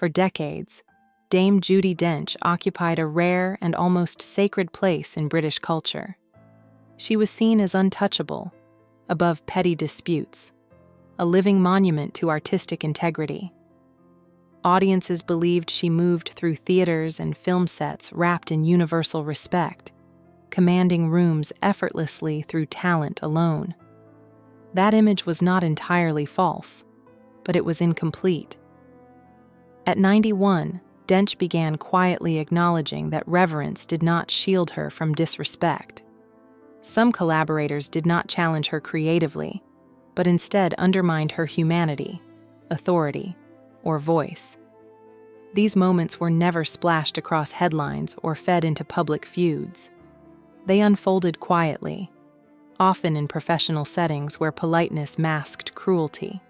For decades, Dame Judi Dench occupied a rare and almost sacred place in British culture. She was seen as untouchable, above petty disputes, a living monument to artistic integrity. Audiences believed she moved through theaters and film sets wrapped in universal respect, commanding rooms effortlessly through talent alone. That image was not entirely false, but it was incomplete. At 91, Dench began quietly acknowledging that reverence did not shield her from disrespect. Some collaborators did not challenge her creatively, but instead undermined her humanity, authority, or voice. These moments were never splashed across headlines or fed into public feuds. They unfolded quietly, often in professional settings where politeness masked cruelty.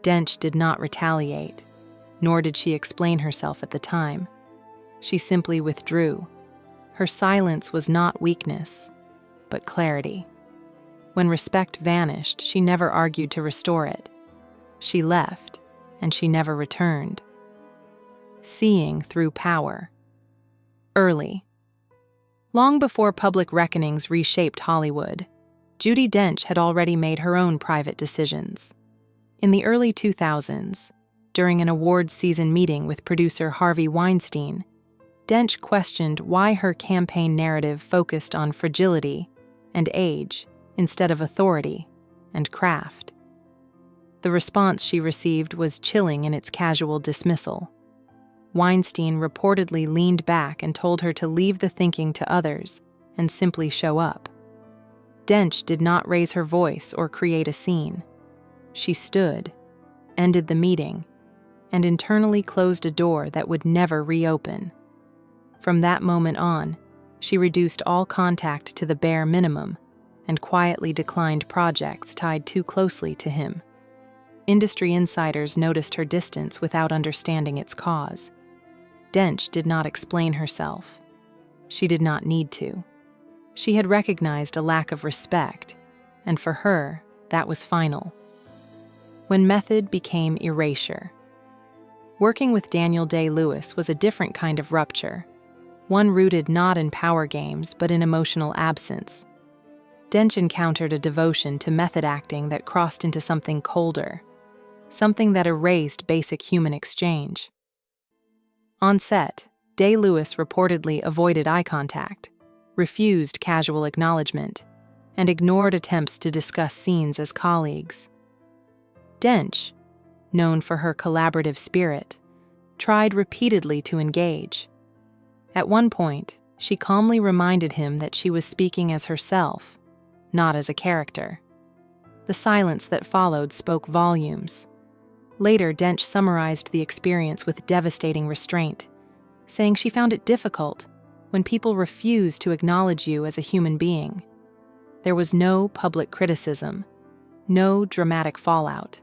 Dench did not retaliate, nor did she explain herself at the time. She simply withdrew. Her silence was not weakness, but clarity. When respect vanished, she never argued to restore it. She left, and she never returned. Seeing through power. Early. Long before public reckonings reshaped Hollywood, Judi Dench had already made her own private decisions. In the early 2000s, during an awards season meeting with producer Harvey Weinstein, Dench questioned why her campaign narrative focused on fragility and age instead of authority and craft. The response she received was chilling in its casual dismissal. Weinstein reportedly leaned back and told her to leave the thinking to others and simply show up. Dench did not raise her voice or create a scene. She stood, ended the meeting, and internally closed a door that would never reopen. From that moment on, she reduced all contact to the bare minimum and quietly declined projects tied too closely to him. Industry insiders noticed her distance without understanding its cause. Dench did not explain herself. She did not need to. She had recognized a lack of respect, and for her, that was final. When method became erasure. Working with Daniel Day-Lewis was a different kind of rupture, one rooted not in power games but in emotional absence. Dench encountered a devotion to method acting that crossed into something colder, something that erased basic human exchange. On set, Day-Lewis reportedly avoided eye contact, refused casual acknowledgement, and ignored attempts to discuss scenes as colleagues. Dench, known for her collaborative spirit, tried repeatedly to engage. At one point, she calmly reminded him that she was speaking as herself, not as a character. The silence that followed spoke volumes. Later, Dench summarized the experience with devastating restraint, saying she found it difficult when people refused to acknowledge you as a human being. There was no public criticism, no dramatic fallout.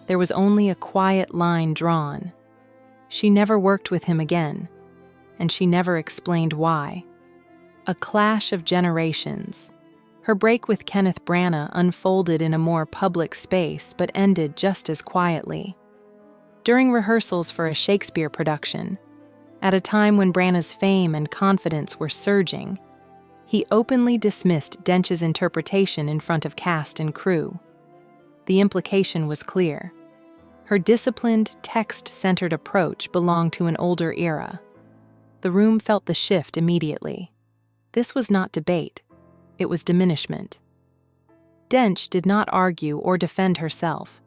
There was only a quiet line drawn. She never worked with him again, and she never explained why. A clash of generations. Her break with Kenneth Branagh unfolded in a more public space but ended just as quietly. During rehearsals for a Shakespeare production, at a time when Branagh's fame and confidence were surging, he openly dismissed Dench's interpretation in front of cast and crew. The implication was clear. Her disciplined, text-centered approach belonged to an older era. The room felt the shift immediately. This was not debate. It was diminishment. Dench did not argue or defend herself.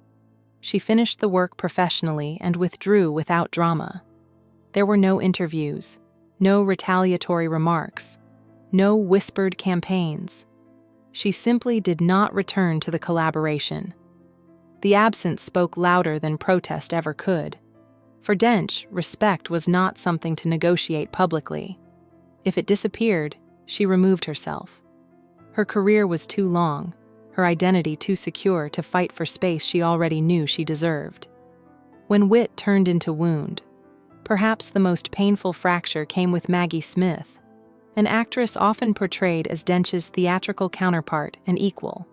She finished the work professionally and withdrew without drama. There were no interviews, no retaliatory remarks, no whispered campaigns. She simply did not return to the collaboration. The absence spoke louder than protest ever could. For Dench, respect was not something to negotiate publicly. If it disappeared, she removed herself. Her career was too long, her identity too secure to fight for space she already knew she deserved. When wit turned into wound, perhaps the most painful fracture came with Maggie Smith, an actress often portrayed as Dench's theatrical counterpart and equal.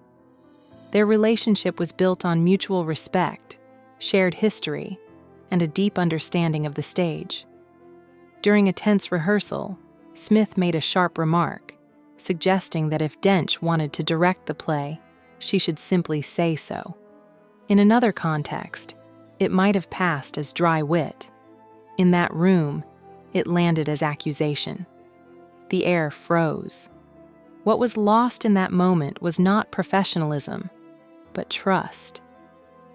Their relationship was built on mutual respect, shared history, and a deep understanding of the stage. During a tense rehearsal, Smith made a sharp remark, suggesting that if Dench wanted to direct the play, she should simply say so. In another context, it might have passed as dry wit. In that room, it landed as accusation. The air froze. What was lost in that moment was not professionalism, but trust.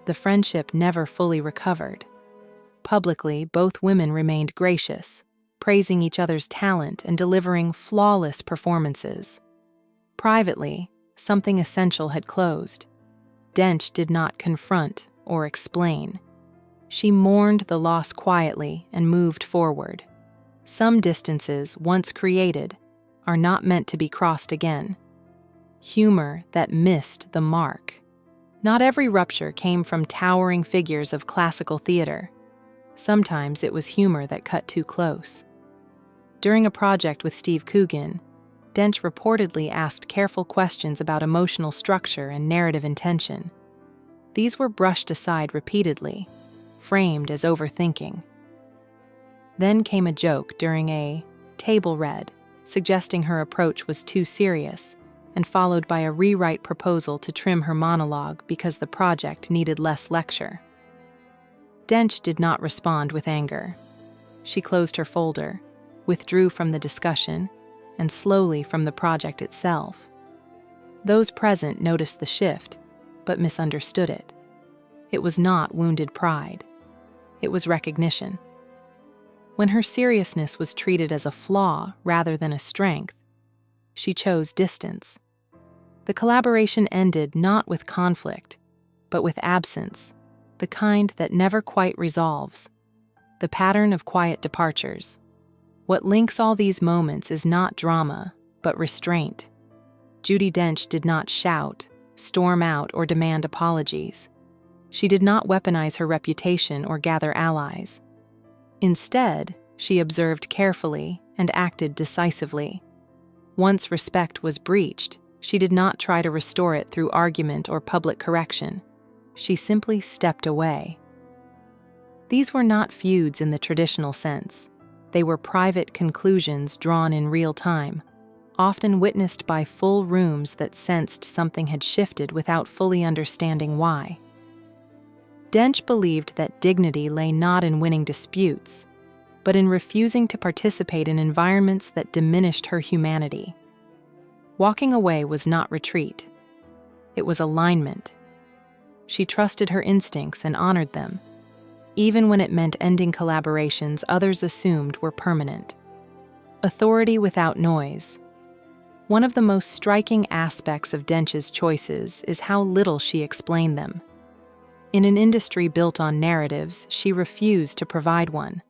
The friendship never fully recovered. Publicly, both women remained gracious, praising each other's talent and delivering flawless performances. Privately, something essential had closed. Dench did not confront or explain. She mourned the loss quietly and moved forward. Some distances, once created, are not meant to be crossed again. Humor that missed the mark. Not every rupture came from towering figures of classical theater. Sometimes it was humor that cut too close. During a project with Steve Coogan, Dench reportedly asked careful questions about emotional structure and narrative intention. These were brushed aside repeatedly, framed as overthinking. Then came a joke during a table read, suggesting her approach was too serious, and followed by a rewrite proposal to trim her monologue because the project needed less lecture. Dench did not respond with anger. She closed her folder, withdrew from the discussion, and slowly from the project itself. Those present noticed the shift, but misunderstood it. It was not wounded pride. It was recognition. When her seriousness was treated as a flaw rather than a strength, she chose distance. The collaboration ended not with conflict, but with absence, the kind that never quite resolves, the pattern of quiet departures. What links all these moments is not drama, but restraint. Judi Dench did not shout, storm out, or demand apologies. She did not weaponize her reputation or gather allies. Instead, she observed carefully and acted decisively. Once respect was breached, she did not try to restore it through argument or public correction. She simply stepped away. These were not feuds in the traditional sense. They were private conclusions drawn in real time, often witnessed by full rooms that sensed something had shifted without fully understanding why. Dench believed that dignity lay not in winning disputes, but in refusing to participate in environments that diminished her humanity. Walking away was not retreat. It was alignment. She trusted her instincts and honored them, even when it meant ending collaborations others assumed were permanent. Authority without noise. One of the most striking aspects of Dench's choices is how little she explained them. In an industry built on narratives, she refused to provide one.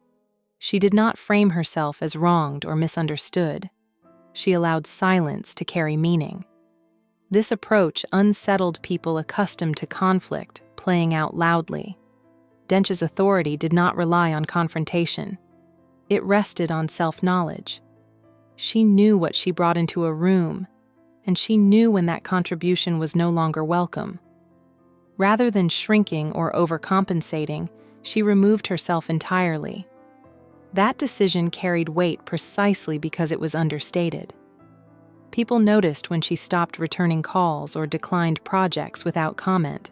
She did not frame herself as wronged or misunderstood. She allowed silence to carry meaning. This approach unsettled people accustomed to conflict playing out loudly. Dench's authority did not rely on confrontation. It rested on self-knowledge. She knew what she brought into a room, and she knew when that contribution was no longer welcome. Rather than shrinking or overcompensating, she removed herself entirely. That decision carried weight precisely because it was understated. People noticed when she stopped returning calls or declined projects without comment.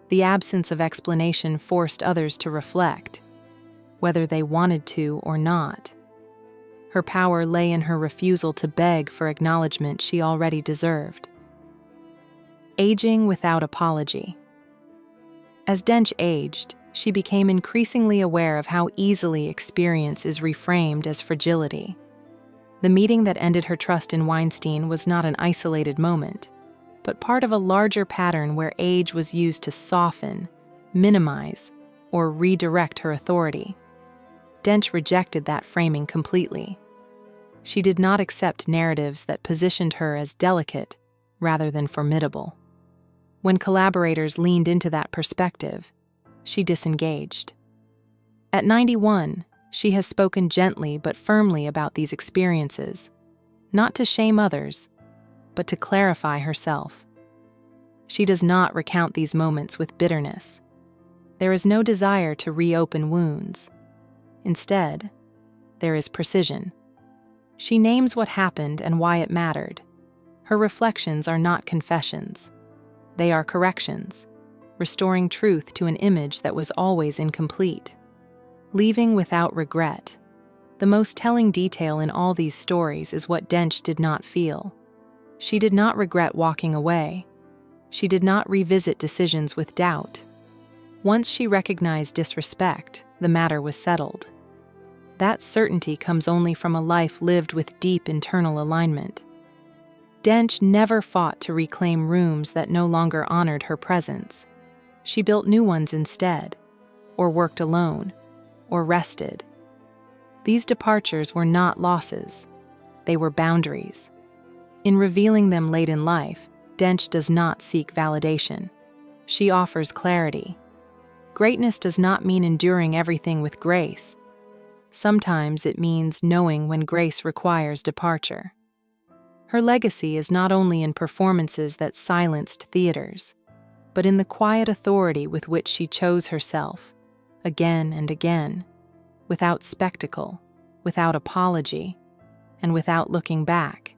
The absence of explanation forced others to reflect, whether they wanted to or not. Her power lay in her refusal to beg for acknowledgement she already deserved. Aging without apology. As Dench aged, she became increasingly aware of how easily experience is reframed as fragility. The meeting that ended her trust in Weinstein was not an isolated moment, but part of a larger pattern where age was used to soften, minimize, or redirect her authority. Dench rejected that framing completely. She did not accept narratives that positioned her as delicate rather than formidable. When collaborators leaned into that perspective, she disengaged. At 91, she has spoken gently but firmly about these experiences, not to shame others, but to clarify herself. She does not recount these moments with bitterness. There is no desire to reopen wounds. Instead, there is precision. She names what happened and why it mattered. Her reflections are not confessions. They are corrections, restoring truth to an image that was always incomplete. Leaving without regret. The most telling detail in all these stories is what Dench did not feel. She did not regret walking away. She did not revisit decisions with doubt. Once she recognized disrespect, the matter was settled. That certainty comes only from a life lived with deep internal alignment. Dench never fought to reclaim rooms that no longer honored her presence. She built new ones instead, or worked alone, or rested. These departures were not losses. They were boundaries. In revealing them late in life, Dench does not seek validation. She offers clarity. Greatness does not mean enduring everything with grace. Sometimes it means knowing when grace requires departure. Her legacy is not only in performances that silenced theaters, but in the quiet authority with which she chose herself, again and again, without spectacle, without apology, and without looking back.